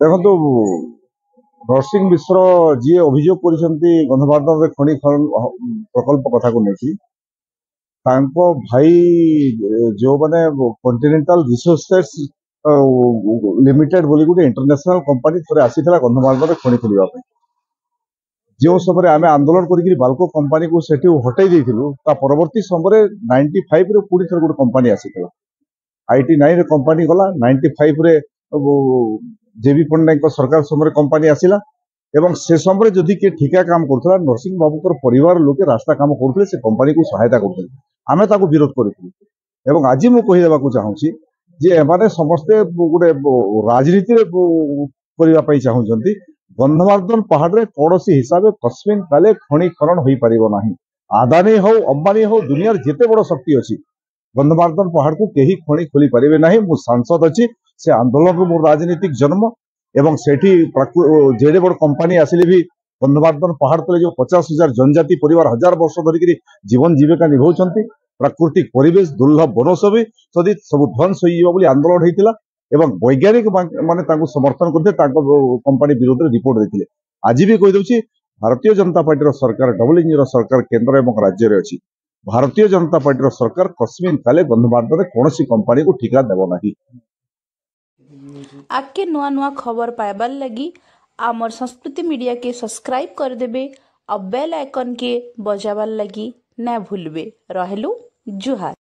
ଦେଖନ୍ତୁ ନରସିଂହ ମିଶ୍ର ଯିଏ ଅଭିଯୋଗ କରିଛନ୍ତି ଗନ୍ଧମାର୍ଦ୍ଦନରେ ଖଣି ପ୍ରକଳ୍ପ କଥାକୁ ନେଇକି ତାଙ୍କ ଭାଇ ଯୋଉମାନେ କଣ୍ଟିନେଣ୍ଟାଲ ରିସୋର୍ସେସ୍ ଲିମିଟେଡ୍ ବୋଲି ଗୋଟେ ଇଣ୍ଟରନ୍ୟାସନାଲ କମ୍ପାନୀ ଥରେ ଆସିଥିଲା ଗନ୍ଧମାର୍ଦ୍ଦନରେ ଖଣି ଖୋଲିବା ପାଇଁ। ଯେଉଁ ସମୟରେ ଆମେ ଆନ୍ଦୋଳନ କରିକି ବାଲ୍କୋ କମ୍ପାନୀକୁ ସେଠି ହଟେଇ ଦେଇଥିଲୁ ତା ପରବର୍ତ୍ତୀ ସମୟରେ 95 ରେ ପୁଣି ଥରେ ଗୋଟେ କମ୍ପାନୀ ଆସିଥିଲା। IT9 ରେ କମ୍ପାନୀ ଗଲା, 95 ରେ JB ପଟ୍ଟନାୟକ ସରକାର ସମୟରେ କମ୍ପାନୀ ଆସିଲା ଏବଂ ସେ ସମୟରେ ଯଦି କିଏ ଠିକା କାମ କରୁଥିଲା ନରସିଂହ ବାବୁଙ୍କର ପରିବାର ଲୋକେ ରାସ୍ତା କାମ କରୁଥିଲେ, ସେ କମ୍ପାନୀକୁ ସହାୟତା କରୁଥିଲେ, ଆମେ ତାକୁ ବିରୋଧ କରିଥିଲୁ। ଏବଂ ଆଜି ମୁଁ କହିଦେବାକୁ ଚାହୁଁଛି ଯେ ଏମାନେ ସମସ୍ତେ ଗୋଟେ ରାଜନୀତିରେ କରିବା ପାଇଁ ଚାହୁଁଛନ୍ତି। ଗନ୍ଧମାର୍ଦ୍ଦନ ପାହାଡ଼ରେ କୌଣସି ହିସାବରେ କସ୍ମିନ୍ କାଲେ ଖଣି ଖନନ ହୋଇପାରିବ ନାହିଁ। ଆଦାନୀ ହଉ ଅମ୍ବାନୀ ହଉ ଦୁନିଆର ଯେତେ ବଡ଼ ଶକ୍ତି ଅଛି ଗନ୍ଧମାର୍ଦ୍ଦନ ପାହାଡ଼କୁ କେହି ଖଣି ଖୋଲି ପାରିବେ ନାହିଁ। ମୁଁ ସାଂସଦ ଅଛି, ସେ ଆନ୍ଦୋଳନରୁ ମୋର ରାଜନୈତିକ ଜନ୍ମ ଏବଂ ସେଠି ଯେଡ଼େ ବଡ଼ କମ୍ପାନୀ ଆସିଲେ ବି ଗନ୍ଧମାର୍ଦ୍ଦନ ପାହାଡ଼ ତଳେ ଯେଉଁ 50,000 जनजाति परिवार 1000 वर्ष धरिकी जीवन जीविका निभाउछन्ति, प्राकृतिक परिवेश दुर्लभ बनौषधि सदी सब ध्वंस होइଯିବ ବୋଲି आंदोलन ହେଇଥିଲା ଏବଂ ବୈଜ୍ଞାନିକ ମାନେ ତାଙ୍କୁ ସମर्थन କରିଥିଲେ, ତାଙ୍କ कंपनी विरोध में रिपोर्ट ଦେଇଥିଲେ। आज भी କହିଦେଉଛି भारतीय जनता पार्टी सरकार डबल इंजिन सरकार केंद्र और राज्य में अच्छी। भारतीय जनता पार्टी सरकार कस्मिन काले गंधमार्द्दन कौन कंपनी को ठिका देव नहीं। आके नुआ नुआ खबर पाइबार लगी आमर संस्कृति मीडिया के सब्सक्राइब कर देबे और बेल आइकन के बजाबार लगी ना भूलबे। रहलु जुहार।